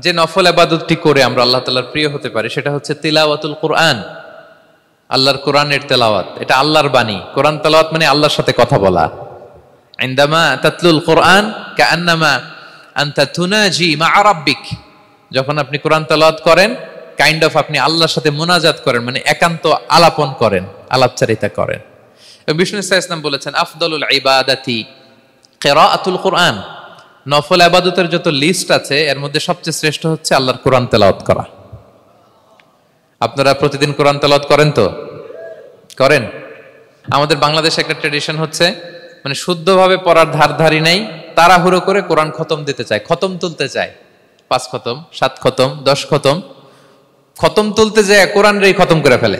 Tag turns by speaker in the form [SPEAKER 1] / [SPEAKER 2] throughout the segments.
[SPEAKER 1] যে নফল ইবাদতটি করে আমরা আল্লাহ তাআলার প্রিয় হতে পারি সেটা হচ্ছে তিলাওয়াতুল কুরআন, আল্লাহর কোরআনের তেলাওয়াত। এটা আল্লাহর বাণী। কোরআন তেলাওয়াত মানে আল্লাহর সাথে কথা বলা। ইনদামা তাতলুল কুরআন কাআন্নামা আনতা তুনাজি মা রাব্বিক, যখন আপনি কোরআন তেলাওয়াত করেন কাইন্ড অফ আপনি আল্লাহর সাথে মুনাজাত করেন, মানে একান্ত আলাপন করেন, আলাপচারিতা করেন। বিষ্ণু সাল্লাল্লাহু আলাইহি ওয়াসাল্লাম বলেছেন আফদলুল ইবাদাতি কিরাআতুল কুরআন, নফল ইবাদতের যত লিস্ট আছে এর মধ্যে সবচেয়ে শ্রেষ্ঠ হচ্ছে আল্লাহর কোরআন তেলাওয়াত করা। আপনারা প্রতিদিন কোরআন তেলাওয়াত করেন তো? করেন? আমাদের বাংলাদেশে একটা ট্র্যাডিশন হচ্ছে মানে শুদ্ধভাবে পড়ার ধারধারি নাই, তাড়াহুড়ো করে কোরআন খতম দিতে চায়, খতম তুলতে চায়। 5 খতম, 7 খতম, 10 খতম। খতম তুলতে যায় কোরআন রে খতম করে ফেলে।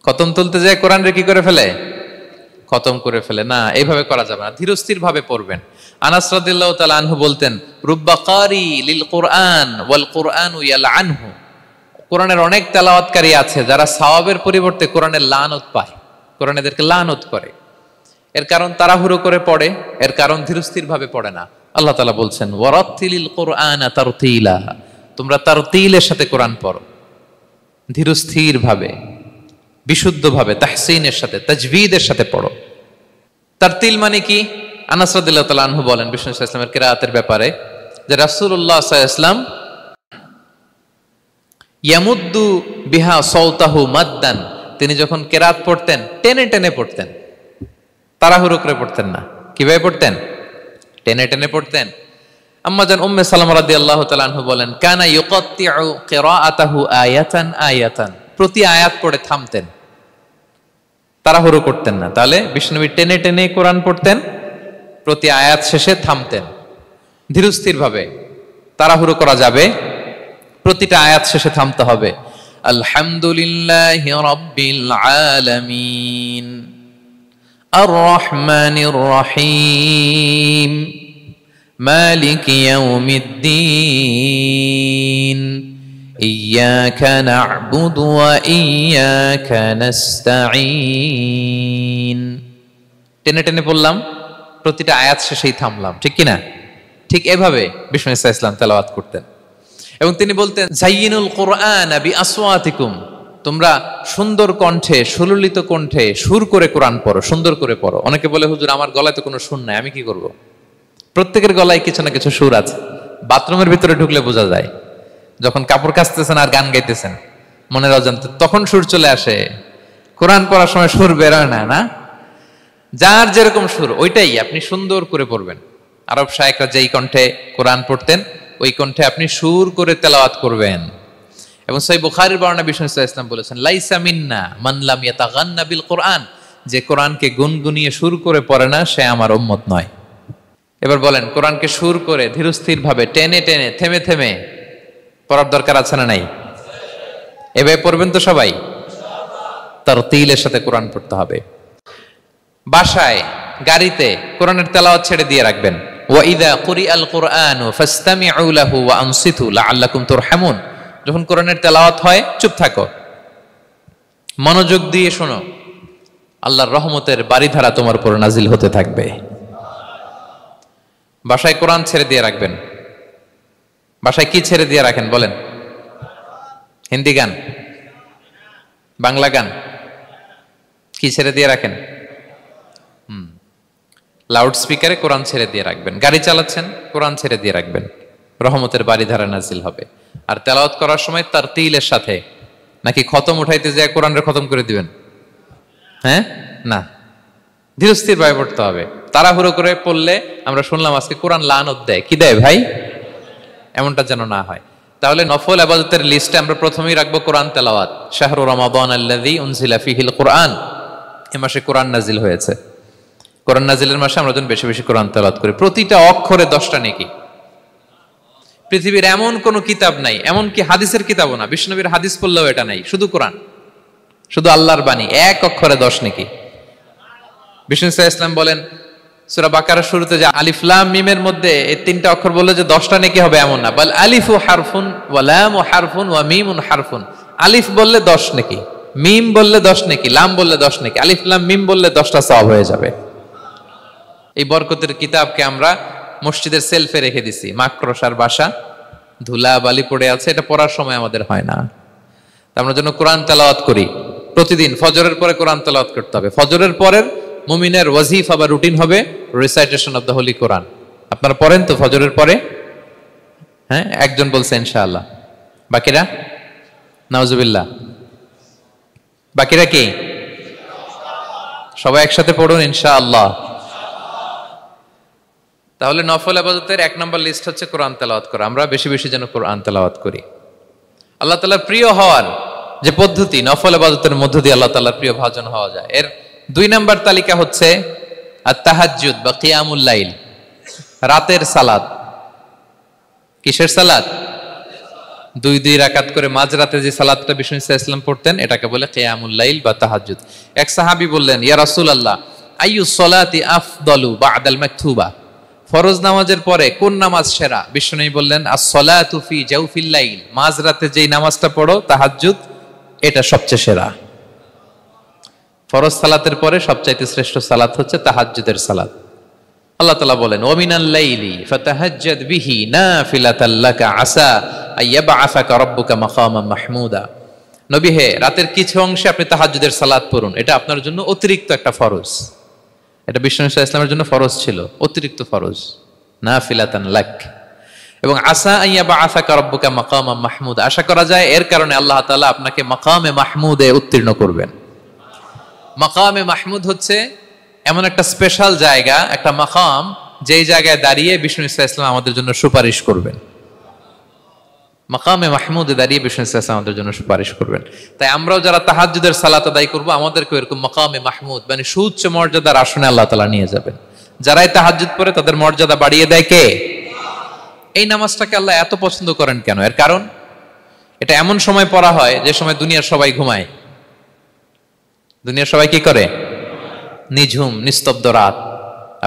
[SPEAKER 1] খতম তুলতে যায় কোরআন রে কি করে ফেলে? খতম করে ফেলে। না, এইভাবে করা যাবে না, ধীরস্থির ভাবে পড়বেন। আনাস রাদিয়াল্লাহু তাআলা আনহু বলতেন রুব্বা কারি লিল কুরআন ওয়াল কুরআনু ইয়ালআনহু, কোরআনের অনেক তেলাওয়াতকারী আছে যারা সওয়াবের পরিবর্তে কোরআনের লানত পায়, কোরআন এদেরকে লানত করে। এর কারণ তাড়াহুড়ো করে পড়ে, এর কারণ ধীরস্থির ভাবে পড়ে না। আল্লাহ তাআলা বলছেন ওয়ারাত্তিলিল কুরআনা তারতিলা, তোমরা তারতিলের সাথে কোরআন পড়ো, ধীরস্থির ভাবে, বিশুদ্ধ ভাবে, তাহসিনের সাথে, তাজবিদের সাথে পড়ো। তারতিল মানে কি? আনাস রাদিয়াল্লাহু তাআলা আনহু বলেন বিষ্ণু সাল্লাল্লাহু আলাইহি ওয়াসাল্লামের কিরাআতের ব্যাপারে যে রাসূলুল্লাহ সাল্লাল্লাহু আলাইহি ওয়াসাল্লাম ইয়ামুদ্দু বিহা সাওতাহু মাদ্দান, তিনি যখন কিরাআত পড়তেন টেনে টেনে পড়তেন, তাড়াহুড়ো করে পড়তেন না। কিভাবে পড়তেন? টেনে টেনে পড়তেন। আম্মা জান উম্মে সালামা রাদিয়াল্লাহু তাআলা আনহা বলেন কানা ইউকাত্তিউ কিরাআতাহু আয়াতান আয়াতান, প্রতি আয়াত পড়ে থামতেন, তাড়াহুড়ো করতেন না। তাহলে বিষ্ণুনবী টেনে টেনে কোরআন পড়তেন, প্রতি আয়াত শেষে থামতেন, ধীরস্থির ভাবে। তাড়াহুড়ো করা যাবে, প্রতিটা আয়াত শেষে থামতে হবে। আলহামদুলিল্লাহি রাব্বিল আলামিন আর রহমানির রহিম মালিকি ইয়াউমিদ্দিন ইয়্যাকা না'বুদু ওয়া ইয়্যাকা নাস্তাঈন। টেনে টেনে পড়লাম, প্রতিটা আয়াত শেষেই থামলাম, ঠিক কি না? ঠিক এভাবে বিষ্ণু ইসা ইসলাম তেলাওয়াত করতেন। এবং তিনি বলতেন জাইয়িনুল কুরআন বিআসওয়াতিকুম, তোমরা সুন্দর কণ্ঠে, সুললিত কণ্ঠে সুর করে কোরআন পড়ো, সুন্দর করে পড়ো। অনেকে বলে হুজুর আমার গলায় তো কোনো সুর নাই, আমি কি করব? প্রত্যেকের গলায় কিছু না কিছু সুর আছে। বাথরুমের ভিতরে ঢুকলে বোঝা যায়, যখন কাপড় কাচতেছেন আর গান গাইতেছেন মনের অজান্তে, তখন সুর চলে আসে। কোরআন পড়ার সময় সুর বেরোয় না, না? যার যেরকম সুর ওইটাই আপনি সুন্দর করে পড়বেন। আরব শায়েখরা যেই কণ্ঠে কোরআন পড়তেন ওই কণ্ঠে আপনি সুর করে তেলাওয়াত করবেন। এবং সহিহ বুখারীর বর্ণনা বিষ্ণু সাল্লাল্লাহু আলাইহি ওয়াসাল্লাম বলেছেন লাইসা মিন্না মান লাম ইয়াতাগান্না বিল কুরআন, যে কোরআনকে গুনগুনিয়ে সুর করে পড়ে না সে আমার উম্মত নয়। এবার বলেন কোরআনকে সুর করে ধীরস্থির ভাবে টেনে টেনে থেমে থেমে পড়ার দরকার আছে না নাই? এভাবে পড়বেন তো সবাই? তারতিলের সাথে কোরআন পড়তে হবে। বাসায়, গাড়িতে কোরআনের তেলাওয়াত ছেড়ে দিয়ে রাখবেন। ওয়া ইযা কুরিআল কুরআনু ফাসতামিউ লাহু ওয়া আনসিতু লাআল্লাকুম তুরহামুন, যখন কোরআনের তেলাওয়াত হয় চুপ থাকো, মনোযোগ দিয়ে শোনো, আল্লাহর রহমতের বারিধারা তোমার উপর নাজিল হতে থাকবে। বাসায় কোরআন ছেড়ে দিয়ে রাখবেন। বাসায় কি ছেড়ে দিয়ে রাখেন বলেন? হিন্দি গান, বাংলা গান, কি ছেড়ে দিয়ে রাখেন? লাউড স্পিকারে কোরআন ছেড়ে দিয়ে রাখবেন। গাড়ি চালাচ্ছেন, কোরআন ছেড়ে দিয়ে রাখবেন, রহমতের বারিধারা নাজিল হবে। আর তেলাওয়াত করার সময় তারতিলের সাথে, নাকি খতম উঠাইতে যায় কোরআনের খতম করে দিবেন? হ্যাঁ, না, ধীরস্থির ভাবে পড়তে হবে। তাড়াহুড়ো করে পড়লে আমরা শুনলাম আজকে কোরআন লানত দেয়। কি দেয় ভাই? এমনটা যেন না হয়। তাহলে নফল ইবাদতের লিস্টে আমরা প্রথমেই রাখবো কোরআন তেলাওয়াত। শাহরু রমাদান আল্লাযী উনজিলা ফীহিল কুরআন, এই মাসে কোরআন নাজিল হয়েছে। কোরআন নাজিলের মাসে আমরা যেন বেশি বেশি কোরআন তেলাওয়াত করি। প্রতিটা অক্ষরে 10টা নেকি। পৃথিবীর এমন কোন কিতাব নাই, এমন কি হাদিসের কিতাবও না, বিষ্ণুনবীর হাদিস পড়লেও এটা নাই, শুধু কোরআন, শুধু আল্লাহর বাণী, এক অক্ষরে 10 নেকি। বিষ্ণু সাল্লাল্লাহু আলাইহি ওয়াসাল্লাম বলেন সূরা বাকারার শুরুতে যে আলিফ লাম মিমের মধ্যে এই 3টা অক্ষর বললে যে 10টা নেকি হবে এমন না, বল আলিফু হারফুন ওয়া লামু হারফুন ওয়া মিমুন হারফুন। আলিফ বললে 10 নেকি, মিম বললে 10 নেকি, লাম বললে 10 নেকি, আলিফ লাম মিম বললে 10টা সওয়াব হয়ে যাবে। এই বরকতের কিতাবকে আমরা মসজিদের সেলফে রেখে দিছি, মাকড়সার বাসা ধুলা বালি পড়ে আছে, এটা পড়ার সময় আমাদের হয় না। আমরা যেন কোরআন তেলাওয়াত করি প্রতিদিন। ফজরের পরে কোরআন তেলাওয়াত করতে হবে। ফজরের পরের মুমিনের ওয়াজিফা বা রুটিন হবে রিসাইটেশন অফ দ্য হোলি কোরআন। আপনারা পড়েন তো ফজরের পরে? হ্যাঁ, একজন বলছে ইনশাআল্লাহ, বাকিরা নাউজুবিল্লাহ। বাকিরা কি? সবাই একসাথে পড়ুন ইনশাআল্লাহ। তাহলে নফল ইবাদতের 1 নম্বর লিস্ট হচ্ছে কোরআন তেলাওয়াত করা। আমরা বেশি বেশি যেন কোরআন তেলাওয়াত করি। আল্লাহ তাআলার প্রিয় হওয়ার যে পদ্ধতি, নফল ইবাদতের মধ্য দিয়ে আল্লাহ তাআলার প্রিয় ভাজন হওয়া যায়। এর 2 নম্বর তালিকা হচ্ছে আত-তাহাজ্জুদ বা কিয়ামুল লাইল, রাতের সালাত। কিসের সালাত? 2 রাকাত করে মাঝরাতে যে সালাতটা বিষ্ণু সাল্লাল্লাহু আলাইহি ওয়াসাল্লাম পড়তেন, এটাকে বলে কিয়ামুল লাইল বা তাহাজ্জুদ। এক সাহাবী বললেন, ইয়া রাসূলুল্লাহ, আইয়ুস সালাতি আফদালু বা'দাল মাকতুবা? ফরজ নামাজের পরে কোন নামাজ সেরা? বিষ্ণু বললেন, আস-সালাতু ফি জাওফিল লাইল, মাঝরাতে যেই নামাজটা পড়ো তাহাজ্জুদ, এটা সবচেয়ে সেরা। ফরজ সালাতের পরে সবচাইতে শ্রেষ্ঠ সালাত হচ্ছে তাহাজ্জুদের সালাত। আল্লাহ তাআলা বলেন, ওয়া মিনাল লাইলি ফাতাহাজ্জাদ বিহি নাফিলাতাল লাকা আসা আইয়াবআসাকা রাব্বুকা মাকামান মাহমুদা। নবী হে, রাতের কিছু অংশে আপনি তাহাজ্জুদের সালাত পড়ুন, এটা আপনার জন্য অতিরিক্ত একটা ফরজ। এটা বিষ্ণু সাল্লাল্লাহু আলাইহি ওয়াসাল্লামের জন্য ফরজ ছিল, অতিরিক্ত ফরজ, নাফিলাতান লাক। এবং আসা আইয়াবআসাকা রাব্বুকা মাকামান মাহমুদা, আশা করা যায় এর কারণে আল্লাহ তাআলা আপনাকে মাকামে মাহমুদে উত্তীর্ণ করবেন। মাকামে মাহমুদ হচ্ছে এমন একটা স্পেশাল জায়গা, একটা মাকাম, যেই জায়গায় দাঁড়িয়ে বিষ্ণু সাল্লাল্লাহু আলাইহি ওয়াসাল্লাম আমাদের জন্য সুপারিশ করবেন। মাকামে মাহমুদে দাঁড়িয়ে বিষ্ণু সাল্লাল্লাহু আলাইহি ওয়াসাল্লাম আমাদের জন্য সুপারিশ করবেন। তাই আমরাও যারা তাহাজ্জুদের সালাত আদায় করব, আমাদেরকে এরকম মাকামে মাহমুদ মানে সুউচ্চ মর্যাদার আসনে আল্লাহ তাআলা নিয়ে যাবেন। যারাই তাহাজ্জুদ পড়ে তাদের মর্যাদা বাড়িয়ে দেয় কে? এই নামাজটাকে আল্লাহ এত পছন্দ করেন কেন? এর কারণ, এটা এমন সময় পড়া হয় যে সময় দুনিয়ার সবাই ঘুমায়। দুনিয়ার সবাই কি করে? নিঝুম নিস্তব্ধ রাত,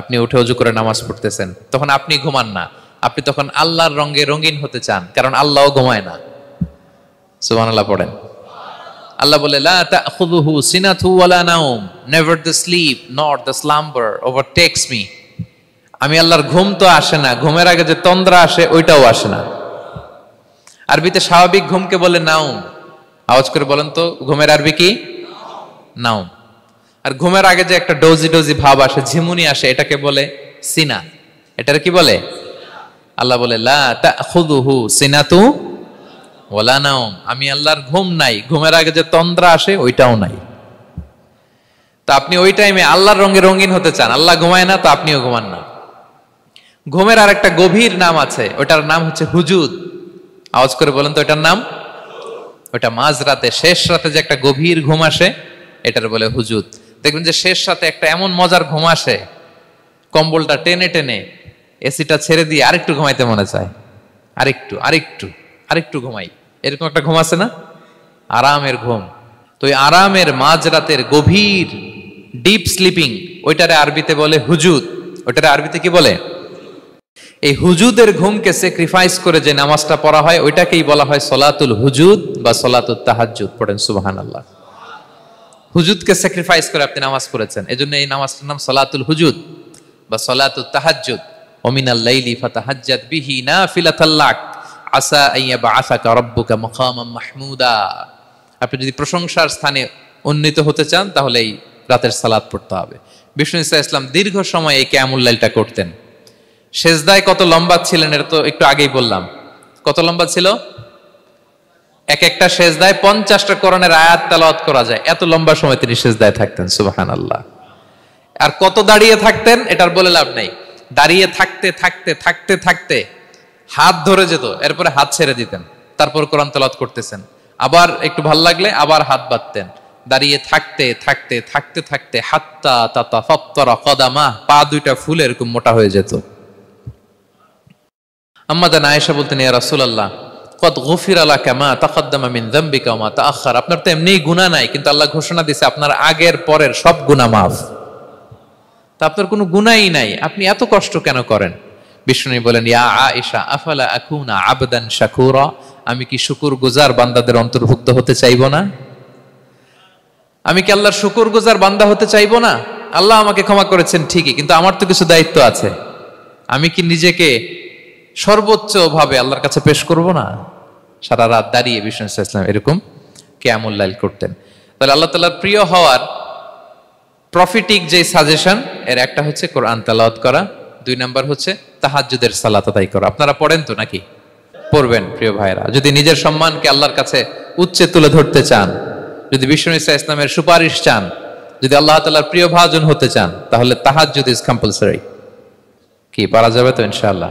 [SPEAKER 1] আপনি উঠে ওযু করে নামাজ পড়তেছেন, তখন আপনি ঘুমান না, আপনি তখন আল্লাহর রঙে রঙিন হতে চান, কারণ আল্লাহও ঘুমায় না। সুবহানাল্লাহ পড়েন। আল্লাহ বলে, লা তাখুযুহু সিনাতু ওয়ালা নাওম, never the sleep nor the slumber overtakes me. আমি আল্লাহর ঘুম তো আসে না, ঘুমের আগে যে তন্দ্রা আসে ওইটাও আসে না। আরবিতে স্বাভাবিক ঘুমকে বলে নাওম। আওয়াজ করে বলেন তো, ঘুমের আরবি কি? নাওম। আর ঘুমের আগে যে একটা ডোজি ডোজি ভাব আসে, ঝিমুনি আসে, এটাকে বলে সিনা। এটার কি বলে? আল্লাহ বলে, লা তাখুযুহু সিনাতু ওয়ালা নাওম, আমি আল্লাহর ঘুম নাই, ঘুমের আগে যে তন্দ্রা আসে ওইটাও নাই। তা আপনি ওই টাইমে আল্লাহর রঙে রঙিন হতে চান, আল্লাহ ঘুমায় না, তো আপনিও ঘুমান না। ঘুমের আর একটা গভীর নাম আছে, ওটার নাম হচ্ছে হুজুদ। আওয়াজ করে বলেন তো, ওটার নাম? ওটা মাঝরাতে, শেষ রাতে যে একটা গভীর ঘুম আসে, এটার বলে হুজুদ। দেখবেন যে শেষ রাতে একটা এমন মজার ঘুম আসে, কম্বলটা টেনে টেনে এসিটা ছেড়ে দিয়ে আরেকটু ঘুমাইতে মনে চায়, আরেকটু আরেকটু আরেকটু ঘুমাই, এরকম একটা ঘুম আছে না? আরামের ঘুম। তো এই আরামের মাঝরাতের গভীর ডিপ স্লিপিং, ওইটারে আরবিতে বলে হুজুদ। ওইটারে আরবিতে কি বলে? এই হুজুদের ঘুমকে স্যাক্রিফাইস করে যে নামাজটা পড়া হয়, ওইটাকেই বলা হয় সলাতুল হুজুদ বা সলাতুত তাহাজ্জুদ। পড়েন সুবহানাল্লাহ। হুজুদকে স্যাক্রিফাইস করে আপনি নামাজ পড়েছেন, এজন্য এই নামাজটার নাম সলাতুল হুজুদ বা সলাতুত তাহাজ্জুদ। ওয়া মিনাল লাইলি ফাতাহাজ্জাদ বিহি নাফিলাতাল লাক আসা আইয়াবআসাকা রাব্বুকা মাকামান মাহমুদা। আপনি যদি প্রশংসার স্থানে উন্নীত হতে চান, তাহলে এই রাতের সালাত পড়তে হবে। বিষ্ণু সাল্লাল্লাহু আলাইহি ওয়াসাল্লাম দীর্ঘ সময় এই কিয়ামুল লাইলটা করতেন। সেজদায় কত লম্বা ছিলেন এটা তো একটু আগেই বললাম। কত লম্বা ছিল? এক একটা সেজদায় 50টা কোরআনের আয়াত তেলাওয়াত করা যায়, এত লম্বা সময় তিনি সেজদায় থাকতেন। সুবহানাল্লাহ। আর কত দাঁড়িয়ে থাকতেন এটার বলে লাভ নেই। দাঁড়িয়ে থাকতে থাকতে থাকতে থাকতে হাত ধরে যেত, এরপরে হাত ছেড়ে দিতেন, তারপর কোরআন তেলাওয়াত করতেছেন। আবার একটু ভাল লাগলে আবার হাত বাঁধতেন। দাঁড়িয়ে থাকতে থাকতে থাকতে থাকতে হাত্তা তাতাফাত্তারা কদামাহ, পা দুইটা ফুলে এরকম মোটা হয়ে যেত। আম্মা জান আয়েশা বলতেন, ইয়া রাসূলুল্লাহ কদ গুফিরা লাকা মা তাকদ্দামা মিন যামবিকা ওয়া মা তাআখার। আপনার তো এমনি গুনাহ নাই, কিন্তু আল্লাহ ঘোষণা দিয়েছে আপনার আগের পরের সব গুনাহ মাফ। তা আপনার কোনো গুনাহই নাই, আপনি এত কষ্ট কেন করেন? বিষ্ণু বলেন, ইয়া আয়েশা আফালা আকুনা আবদান শাকুরা, আমি কি শুকরগুজার বান্দাদের অন্তর্ভুক্ত হতে চাইবো না? আমি কি আল্লাহর শুকরগুজার বান্দা হতে চাইবো না? আল্লাহ আমাকে ক্ষমা করেছেন ঠিকই, কিন্তু আমার তো কিছু দায়িত্ব আছে। আমি কি নিজেকে সর্বোচ্চ ভাবে আল্লাহর কাছে পেশ করব না? সারা রাত দাঁড়িয়ে বিষ্ণু ইসলাম এরকম কিয়ামুল লাইল করতেন। তাহলে আল্লাহ তাআলার প্রিয় হওয়ার প্রফিটিক যে সাজেশন, এর একটা হচ্ছে কোরআন তেলাওয়াত করা, 2 নাম্বার হচ্ছে তাহাজ্জুদের সালাত আদায় করা। আপনারা পড়েন তো নাকি? পড়বেন প্রিয় ভাইরা। যদি নিজের সম্মানকে আল্লাহর কাছে উচ্চে তুলে ধরতে চান, যদি বিষ্ণু ইসলামের সুপারিশ চান, যদি আল্লাহ তাআলার প্রিয় ভাজন হতে চান, তাহলে তাহাজ্জুদ ইজ কম্পালসরি। কি পারা যাবে তো ইনশাআল্লাহ?